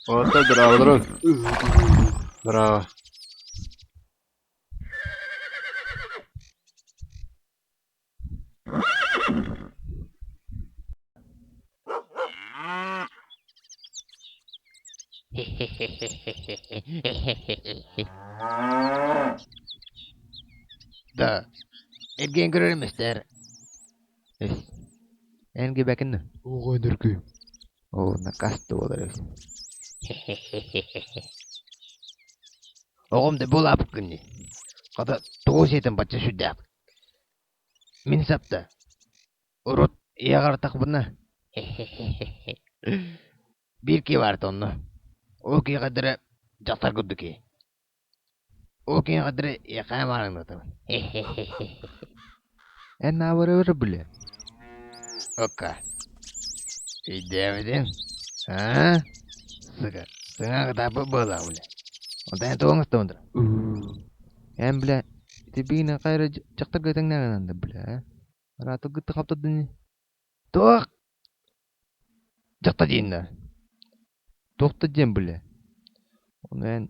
Orta bravo durun. Bravo. Da. Ergen görelim ister. Engi bakın. O kadar ki. O nakastı olur. Oğlum da bul apık günü. Kada doğuş eten batça şu da. Min sapta. Urut yagar tak buna. Bir ki vardı onu. O ki kadar jatar güdü ki. O ki kadar yakaya varın da. En ne var bile. Oka. İdemedin. Ha? Sıkı. Sıkı kadar bu bula bile. Ondan tuğun istemendir. En bile. Tibine kayra jatar götün ne kadar da bile. Ratu gıttı kaptı dini. Tuğ. Jatar jinda. Tuğta jim bile. Ondan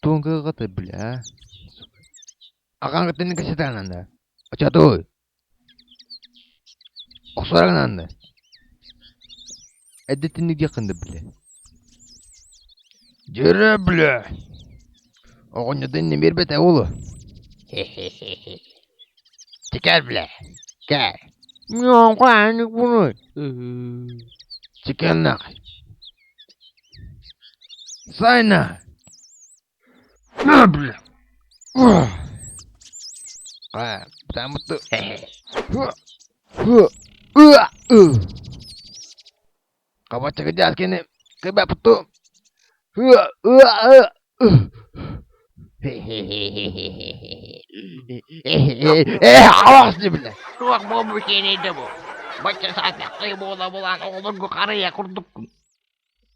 tuğun kata bile. Akan gıttını kesitan da. Aça tuğ. Oksoran da. Edetini yakında bile. Jere bile. Oğun yadın bir bete oğlu. Çıkar bile. Gel. Yok lan bunu. Çıkar nak. Sayna. Ne bile. Ha, sen mutlu. Kapat çekeceğiz kendini. Kıba putu. Ağlasın bile. Tuak bu bikiniydi bu. Baca saatnya kıybola bulan oğlum bu karıya kurduk.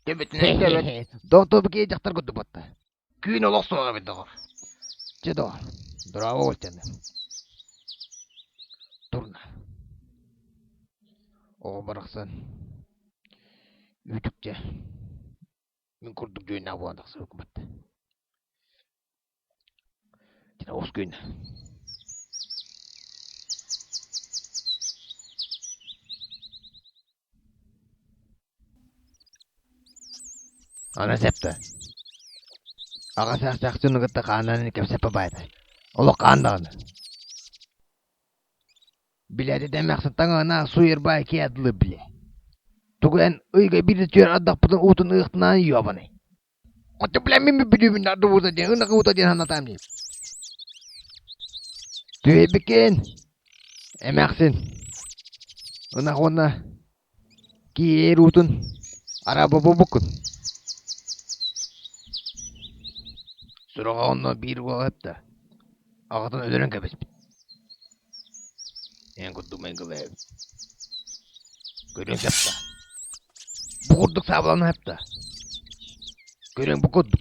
Tebetine tebet. Doktor bir jaktır kutu batta. Küyün olak soğa bir doğru. Cedo. Bravo olcan. Turna. O bıraksın. Ütükçe. Min kurduk düğüne bu andak sırık batta. Yine os gün. Ana septe. Aga saksını gıtta kananını kepsepe baydı. Ola kandan. Biledi demek sıttan ana suyur bay ki adlı bile. Tuğen ıyga bir tür adak putun utun ıhtından yiyor bana. Otu bilen mi biliyor min adı vuta diye ınak vuta diye anlatam diye. Tüye bikin. Emeksin. Inak ona. Ki utun. Araba bubukun. Sıra onunla bir vakit da. Ağatan ölerin kebes bit. En kutu mengıl ev. Görün hep da. Bu kurduk sablanı hep da. Görün bu kurduk.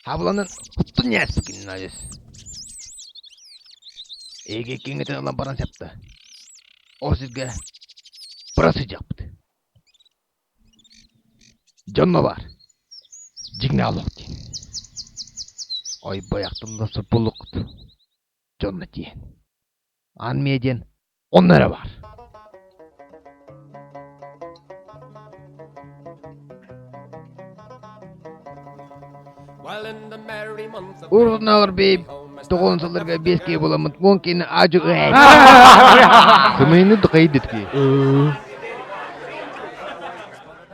Sablanın huttun yes bugün nayes. Ege kengeten alan baran hep da. O sizge burası yaptı. Canlı var. Cigna alık diyen. Ay bayaktım da sıpılıktı. Canlı diyen. Anmaya diyen onlara var. Urun ağır bey. Toğun salırga beski bulamıt. Mümkün acı ıhayt. Kımayını da kaydet ki.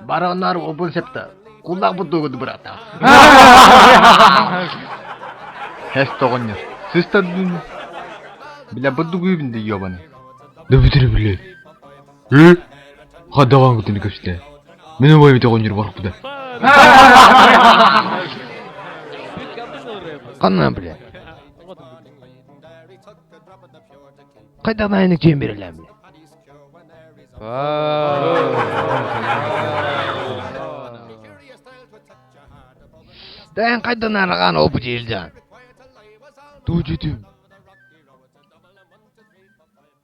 Baronlar opun septa. Kulak butuğudu bırata. Hes toğunyor. Siz tadın. Bile budu gübünde yiyor bana. Ne bitir bile? He? Ha devam gittiğini köşte. Benim boyum toğunyor bak bu da. Kanına bile. Kayda dayanık cem verirler bile. Dayan kayda naragan opu cihilcan. Tuğcutum.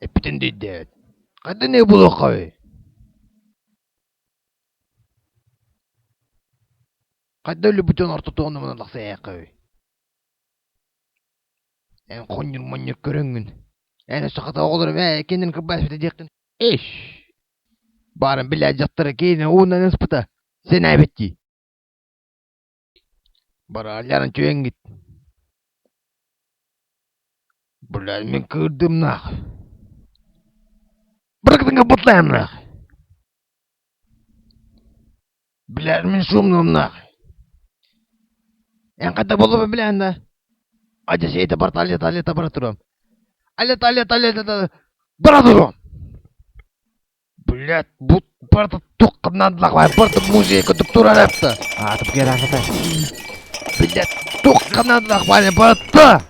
Epitin dedi. Kayda ne buluk kavi? Kayda öyle bütün orta toğunu bana laksa yakı. En konyur monyur körüngün. En sakata olur ve kendini kıbbas bitecektin. İş. Barın bile jattara keyine uğundan ıspıta. Sen aybetki. Bara yarın çöğen git. Bulan men kırdım nak. Bırakın kapatlayayım nak. Biler min şumlum nak. En kata bolu bilen de. Acı şeyde bar talya baraturum. Talya baraturum. Блядь, bu barda toqqanadlaq var. Barda muzeyga doktora yaptı. Atıp gel arkadaş. Блядь, toqqanadlaq var barda.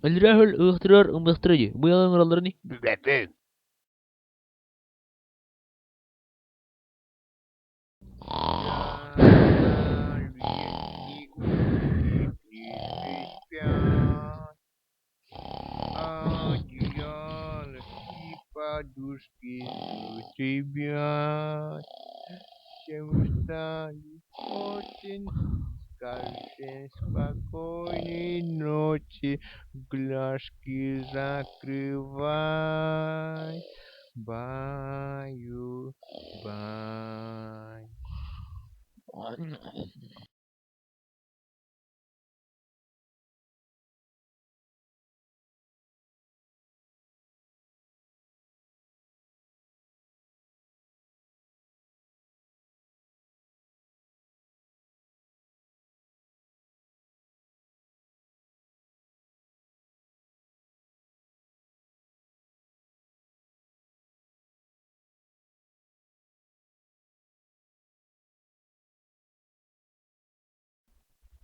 Alrahul ıhtırar ımbıhtırıcı. Bu yalan oraları ne? Блядь. Подушки тебя всем стали очень. Скажи спокойной ночи, глазки закрывай. Баю, бай.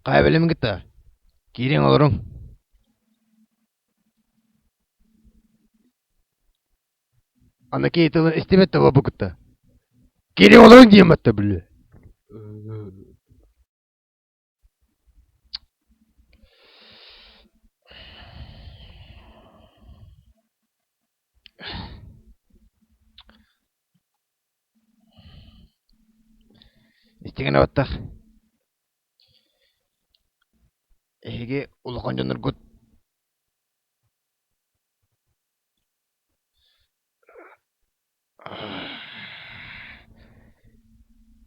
Kaybele gitti? Girin olurun. Anaki itilen istemette var bu gitti. Girin olurun diyemette bile. İstigene battak. Ege ulakan canlar gut.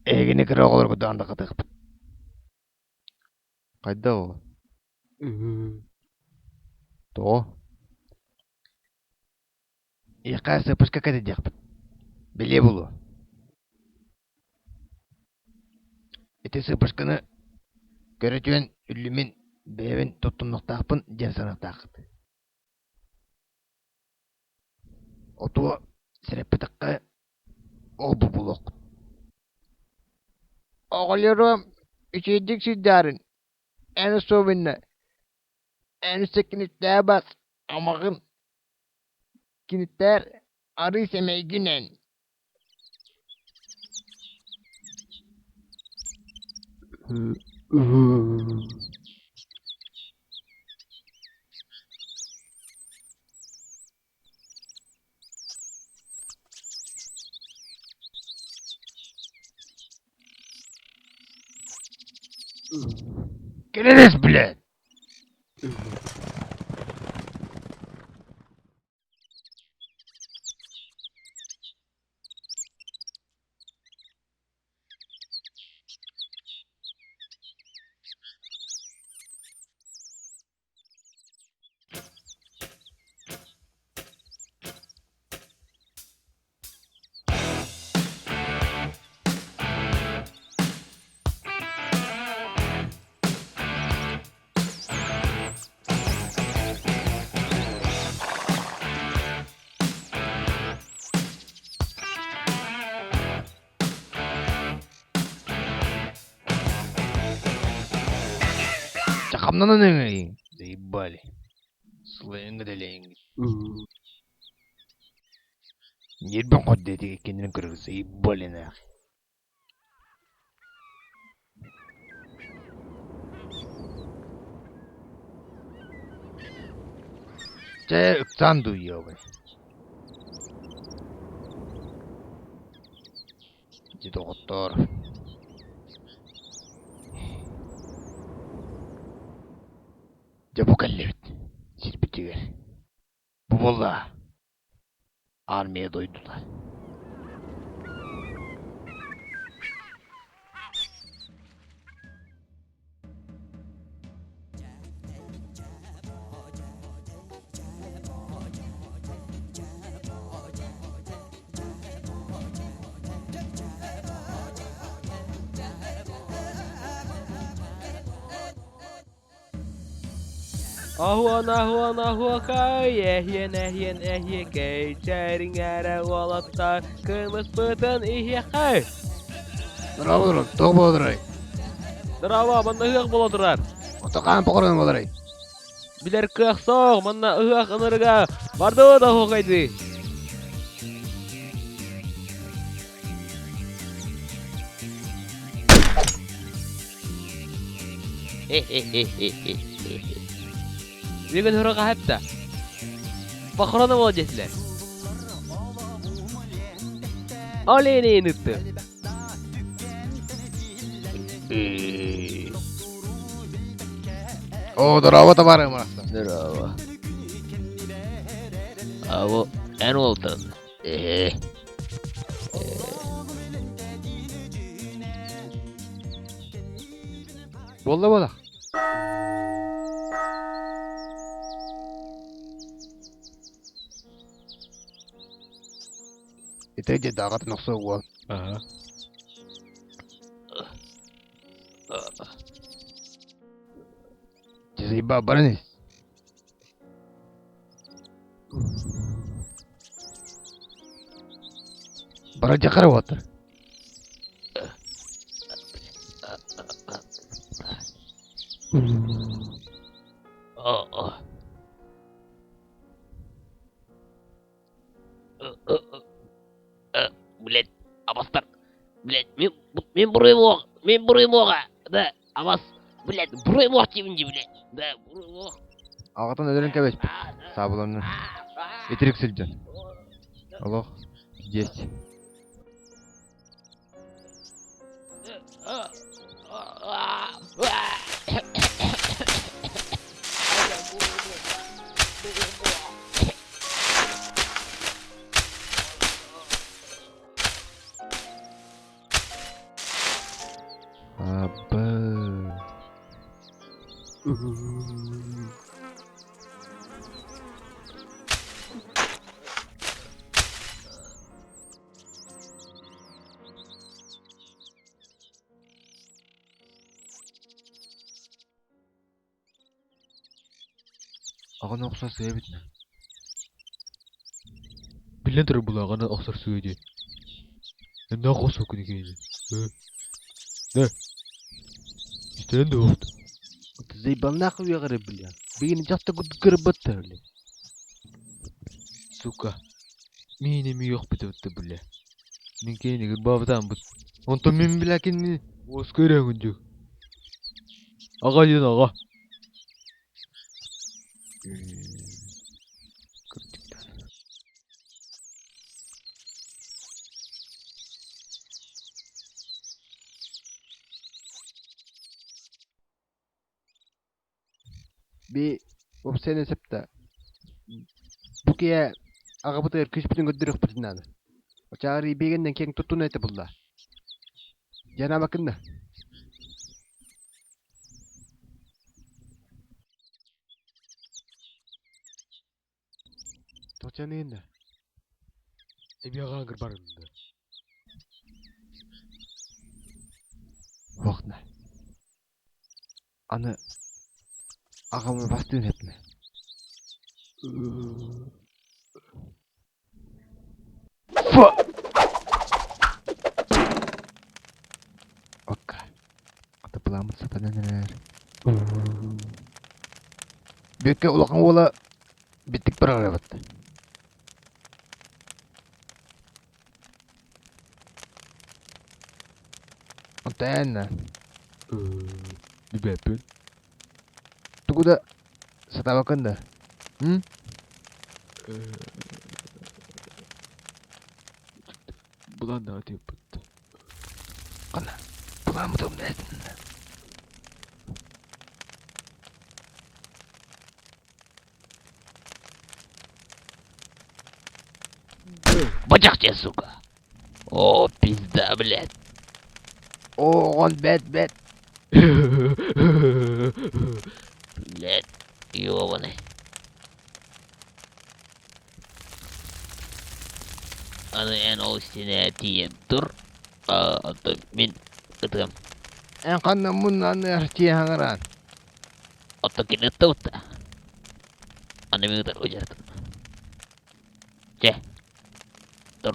Ege ne kira olur gut anda katık. Kayda o? To. İka sıpışka katacak. Bile bulu. Ete sıpışkanı göretüyen ülümün beyevin tuttunluktaqpın jensanıqtaqıt. Otuwa sireppitakka obu bulok. Oğlurum, içecek sizlerin. En sovinne. En sekinitler bas. Amağın. Kinitler arı semey günen. Geliriz bile. Чакамнан не заебали. Слэнг да лэнг. Нербен ходде тиге кендин көрөг заебали нахи. Че ыксанду ёбай. Жидоғоттор. Kallet. Sirpitiger. Bu bolla. Armaya doydular. Ahuan kay ehye kay jaring ara walata kemes beten ihye kay. Bravo, toq bolduray. Drava manda hıyak bola durar. Otaqan poqoran bolduray. Biler kıyak soğuk manda hıyak ınırga. Bardı da hokaydı. Bir gün hıraka hatta. Bakrana olacaklar. Aleyne inıttı. O bravo tabarım arasın. Drava. Avo en oltan. Bolla bola. Итеге дагат ноксо гол. Aha. Жиба барнис. Бара жакырып отур. Блядь, абастар. Блядь, мен бурayım oğa. Да, абас. Блядь, бурayım oğa дебинде, блядь. Да, бурayım oğa. Агатан өлөрүн кебеш. Сабыланы. Итерик силжен. Аллах. Есть. Абы. Ага нокса себетне. Билендер булаганы оксор сөйдү. Эмне косо күнүгүнү. Да. Истен де болду. Ты заебал нахуй я говорю, бля. Бегин часто гырбатта, бля. Сука. Мени ми yok битепти, бля. Мен кейинги бабдан бут. Онто мен билакин ос көрөңүндү. Ага ден ага. Би опсене септа. Букия ага бутер күч бүтүн көддөрөк битнады. Очагы бегенден кең туттун айты булла. Жана бакында. Точаны энди. Эбияга аңгыр барымды. Вакытна. Аны агамы бастын этме. Окка. Ата буламыз сатананар. Бекке улакан бола биттик барар бат. Отена. Бибепен. Тугуда сатабаканда. Булан да атып бутты. Кана. Буламы дом десин. Бачакча, сука. О, пизда, блядь. Oğul bet. Блядь, ёбаный. Аны en ol üstüne tiyip dur. Min ıtım. En kandan bundan ertiye hangaran. Ottokini ıttı. Аны min ıtır ucatım. Dur.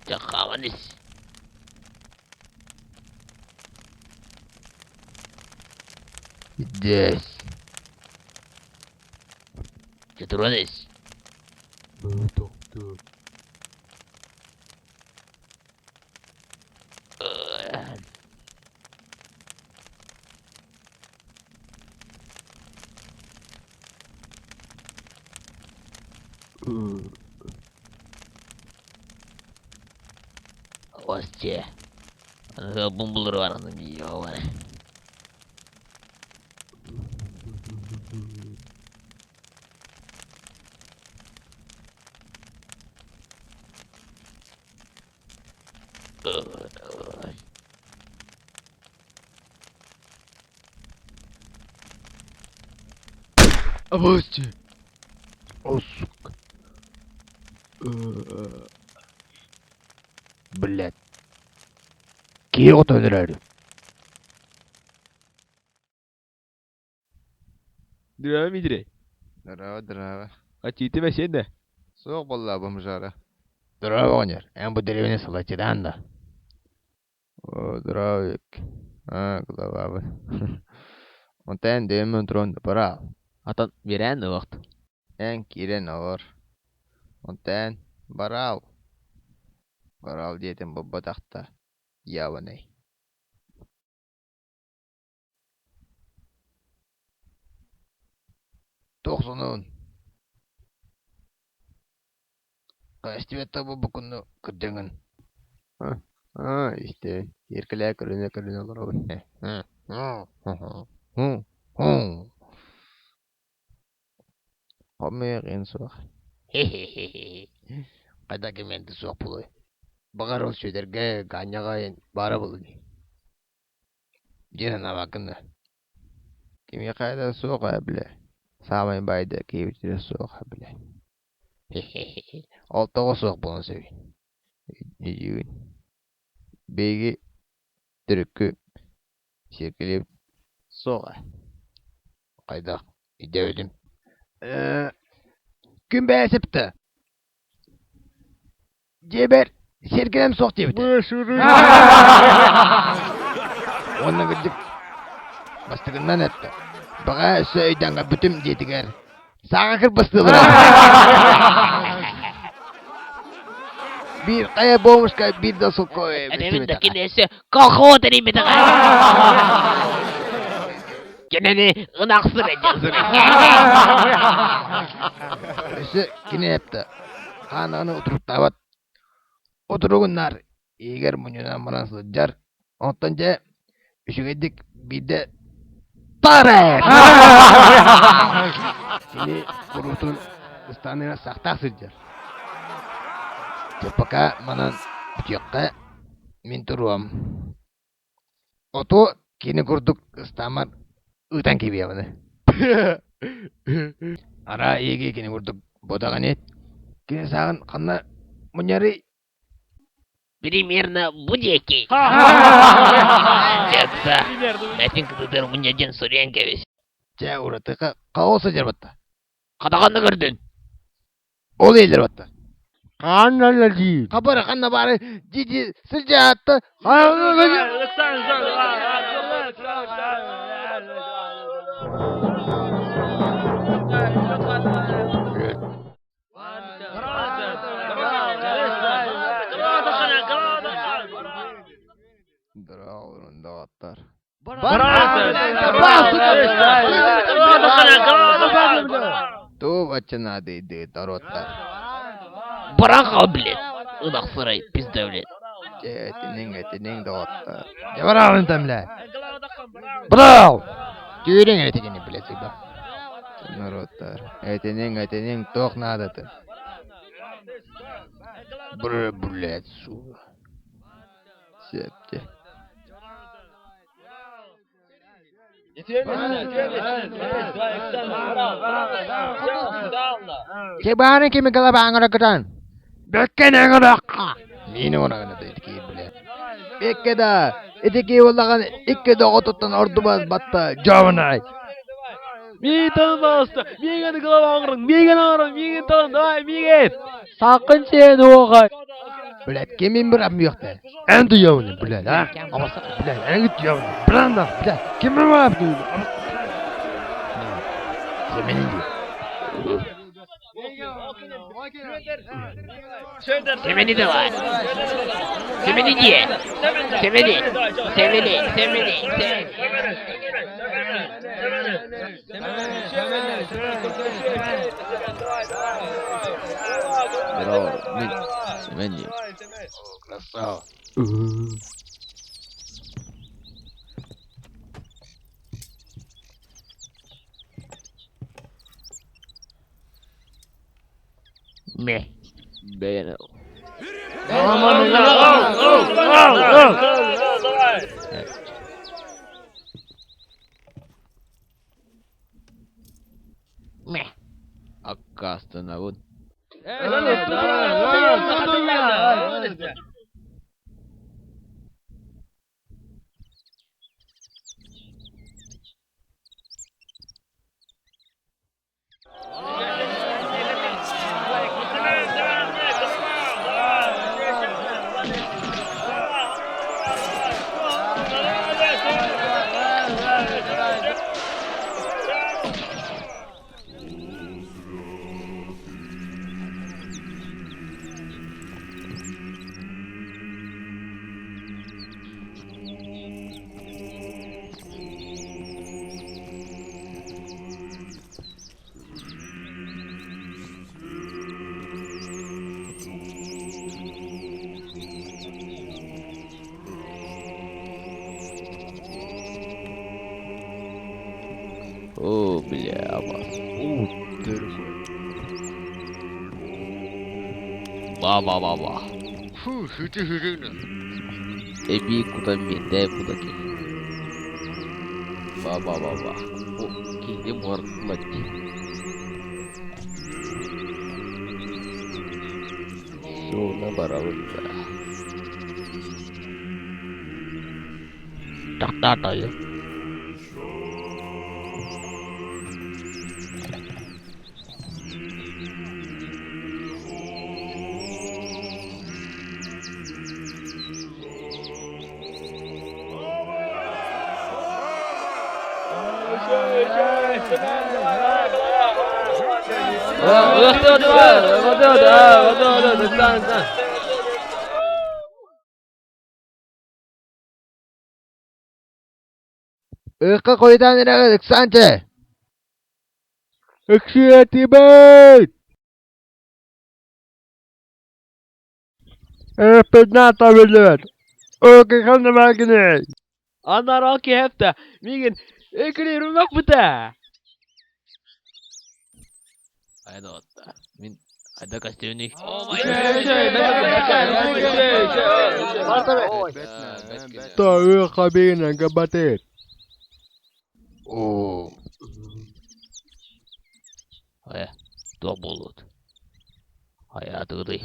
Cakamanız. Des. Ceturanız. Hostia. Аны бумбулар бар аны ёбаный. Авости. О, сука. Блядь. Кие отойдырады. Дрова мидре. Драва. А чити мәсен дә. Соқ болла бомжара. Драва онер. En bu derevine salatçıdan da. O dravik. Ha, kulağı abi. Ondan demin tronda para. Атан берән вакыт. En kiren ağır. Ondan baral. Baral diyetim bu badakta. Yavanay. Toxsunun. Kaçtıvetta bu konu kırcangın. Ha işte. Yerkele kırına olur o. Hamıya en soğuk. Kayda kemendi soğuk buluy. Bakar ol şeylerge ganyaga bara buluy. Jirana bakın. Kimi kayda soğuk bile. Sağmayın bayda keyifli soğuk bile. Altığa soğuk bunu sevin. Yiyin. Begi türkü şirkeli soğuk. Kayda idevedim. Gün beğesipti. Ceber şirkelem soğuk diye bitti. Onu gıcık bastıkından etti. Bana söyden bütün dediler. Sağa kır bastılar. Bir kaya boğmuş kaya bir de sok koy. Adamın da kinesi kalkıva deneyim bir dakika. Geneni ınaksır edeceğiz. İşte yine yaptı. Kanağını oturup davat. Oturugunlar. Eğer munyuna manası jar. Ondanca üşügedik bir de Tarek! Ini kurutun istanına sakta sırcar. Cepaka manan butiyakka min turuam. Oto kini kurduk istamar utan gibi yapını. Ara iyigi kini kurduk bodagan et. Kini sağın kanna munyari. Примерно будеки. Детса. Мәтин кытыдыр мұнжаджан сұриян кәбес. Жа уратыға қауысы жар батта. Қадағанды көрдің. Ол елдер батта. Kanala değil. Kapara kanna bari cici sılca attı. Dağlarında atlar. Tu bachana de tarotlar. Баранға, блядь. Ұнақ сұрай, пизда, блядь. Etinin doktor. Ne var ağın temle? Bravo! Tüyürün etekini bilesi bak. Bunlar otlar. Etinin tok nadatı. Burlet su. Septi. Kebane kimi kalabang rakatan. Bekken engarak. Nino na kana tiki bile. Bekkeda. Etiki wallagan ikke dogo tuttan ordubaz batta javanay. Миги танымас. Миген кылап аңырың. Миген тан. Давай, миген. Сакын сен оğay. Bilet kimin bir am yoktu. En duyavunu bilet ha. Ama bilet en git yavunu. Branda bilet. Kimin var bu? Semeni diyor. Semeni de var. Semeni diye. Semeni. Bravo. Semeni. Krasava. Me. Beğen. Me. Akkastına bun. О, бля, ба. Эби куда менде будaki. Ба. О, кинде мортлати. Сона барабында. Tahtadayım. Ika koydan nereye sence? Eksiyeti bet! Pednata bilir. Oke kanı makine. Anlar okey hep de. Migin. Ekri rumak buta. Haydi otta. Min hadi kaçtığını. Tahu kabine gabatet. Oo. Haya. Dobulut. Hayatı gıdı.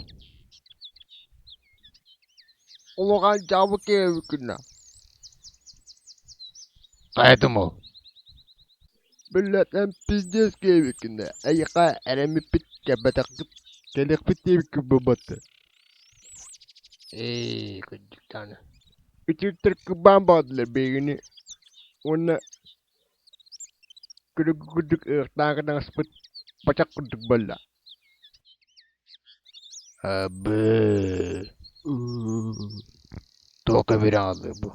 Ulukan çabuk evkina. Kaydım o. Milletten pizdes evkina. Ayıka eremi pit kabatakıp. Kelek pit evki babatı. Küçük tane. Üçü tırkıban bağdılar beyini. Ona kuduk ırktan spıt bacak kuduk bala. Abi. Toka bir aldı bu.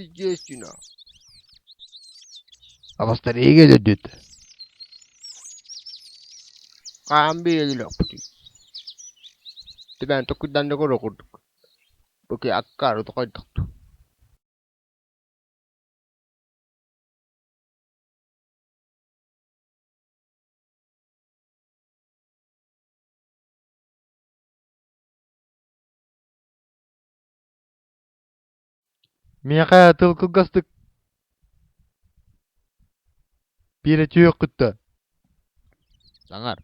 Естественно. Авастар иге дөдөт. Камби елок пути. Тиган токудан да корокурдук. Боки аккару токойдукту. Мияка тыл кылгастык. Бире чөйөк кытта. Саңар.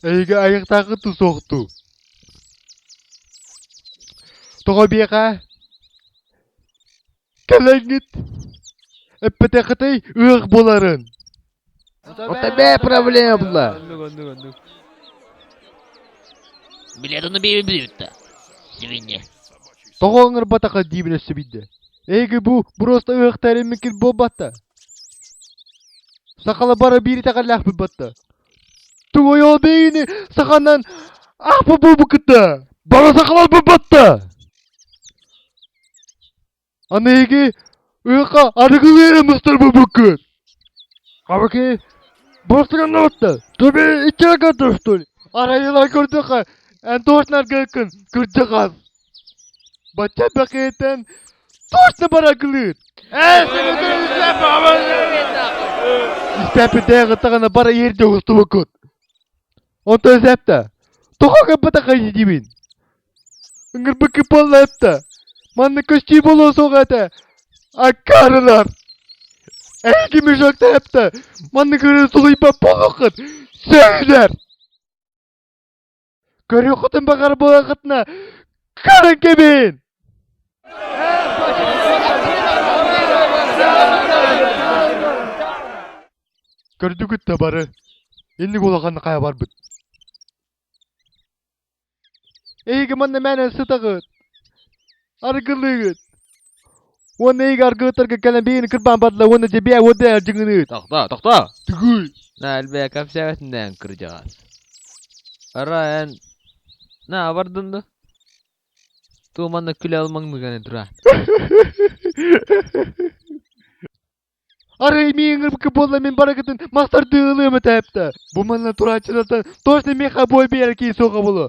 Эйге аяктагы ту сокту. Тога бияка. Калангит. Эппетекатей ык боларын. Это бе проблема была. Блядь, onu bir büyüttü. Свинья. Тога ыңыр батака дибине сибиде. Эйге бу просто ык таримикил бобатта. Сакала бара бири такалах бобатта. Туго yol beyni sakandan ahbı bu kıtta. Bana sakal bobатта. Anegi ıka arıgılıyla mısır bu bukut. Kabaki Бостыган наватта. Тобе ичера катыр что ли? Арайла көрдөка. Точно гыкын. Көрдөкас. Бача бакетен точно баракылыт. Испепе дегі тағана бара ерде ұсты өкіт. Онта өзәпті. Тоқаға батақа едебін. Үңір бүкі болы әпті. Манны көшчей болу соғады. Акарылар. Әйгі мүшөкті әпті. Манны көрі сұлыйпа болуқыт. Сөйлер. Көрі құтын бағар болуқытына. Қарын кебін. Көрдүгүт та бары. Энди колаганды кая барбыт. Эйге манна менен сытагыт. Аргылыгыт. Оны эйге аргылыттарга келен бейини кырбан бадла, оны же бия ода жыңыныт. Тохта. Түгүл. Әлбә капсәбәтендән кырҗагас. Ара эн. На бардынды. Туманны күлә алмаңны гына тора. Арай миңир бүкі болла мен баракатын мастар дığılığımı тәпті. Бұл манна турачылatan точно меха бой бері кейін соға болу.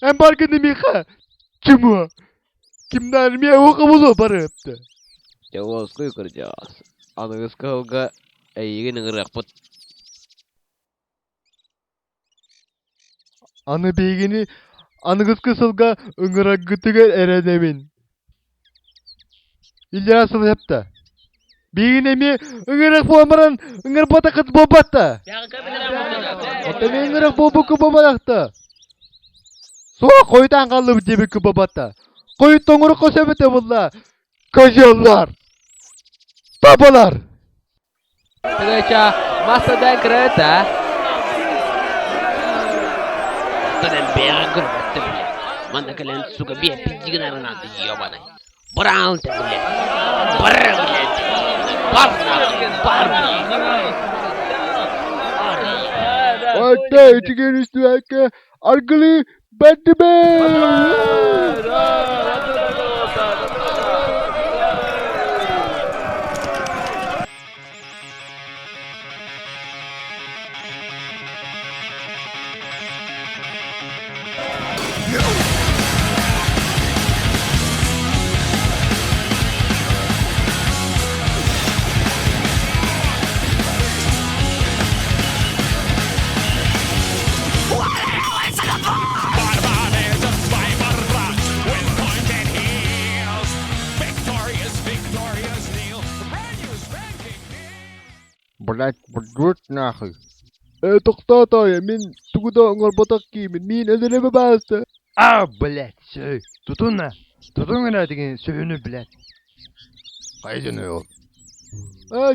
Әм баргынды меха. Кім о? Кімдар ме оға болу бары өпті. Жавоз кой кырҗагас. Аныгыз кылга әйеген ыңыракпыт. Аны бейгені анығыз кысылға ыңырақ гүтігер әрәдемін. Илья асыл өпті. Бейгіне ме ыңырақ болмаран ыңыр батақыт болбатта. Ота ме ыңырақ болбукі болбалақты. Соға қойдан қалып дебікі болбатта. Қой тоңыры қосөбіті болла. Көжеллар. Табалар. Тыгача масадан кырыта. Таден бері күрбітті, блядь. Манда кәлен, сука, бия пиздігін арынады, ебаный. Браун ты, блядь. Бар, блядь. Бар, нахуй, бар, блядь. Hatta üçgen üstü hakkı argılı bendi be. Блять, бұрт нахуй. Тоқтат ая, мен тугуда ыңғар батақ кеймін, мен әзілемі басты. Блять, сөй, тұтуна. Тұтуңына деген сөйіні, блять. Қайдыны ол?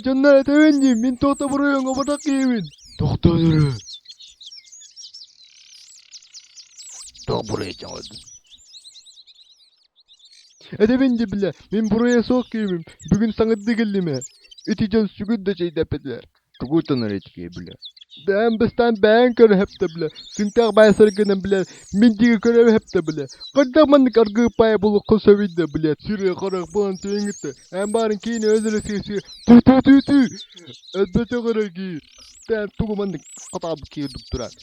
Жаннар әтәвенде, мен тоқта бұрай ыңғар батақ кеймін. Тоқта дұры. Тоқ бұрай чаңады. Edebince bile, ben buraya sokayım. Bugün sana digillime. İtican sugud da şey depediler. Tugutanır etkiye bile. Ben bastan ben kör hep de bile. Sintak bay sargının bile. Mintiği kör hep de bile. Kaddamanlık argı paya bulu kusavid de bile. Sürüye karak bulan tüyengütte. En barın kini özürü sesi. Tü tü tü tü. Ödbete karak ki. Ben tugumanlık katabı ki doktorat.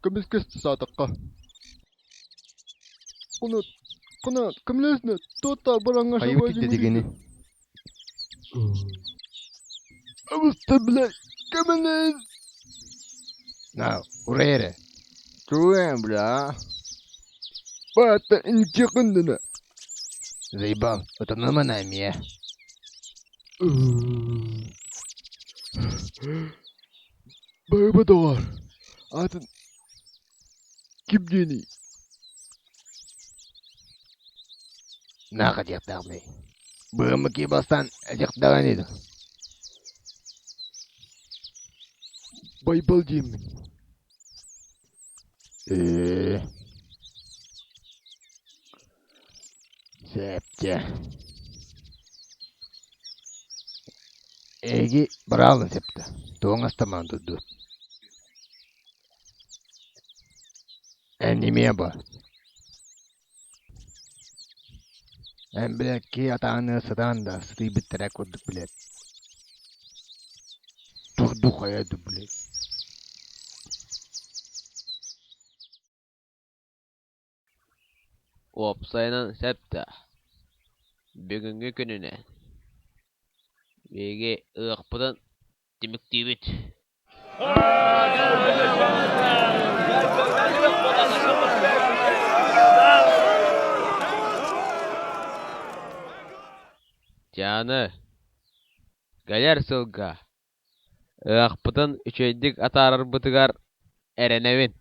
Kımız kıstı sadıkka. Kunu kımlesine total baranga Hayır bitti dediğini. Avısta bile. Kımınız. Na, oraya re. Tuğen bile. Bata ince kındına. Zeybal, otonom anayım ya. Baba da var. Atın. Kim yeni? Ne kadar dağılmayı. Bağımı ki bastan acık dağın edin. Baybalcıyım ben. Sepçe. Egi bralın septe. Doğun astaman durdu. Ennimiye bu. En bilek ki atağını sıdan da sıdıyı bittirek kurduk bilek. Durduk ayadı bilek. Opsaynan septa. Bugünkü gününe. Bege ıqpıdan demek dibit. Canı. Galer sılga. Iqpıdan üçeydik atarır bıtıgar erenevin.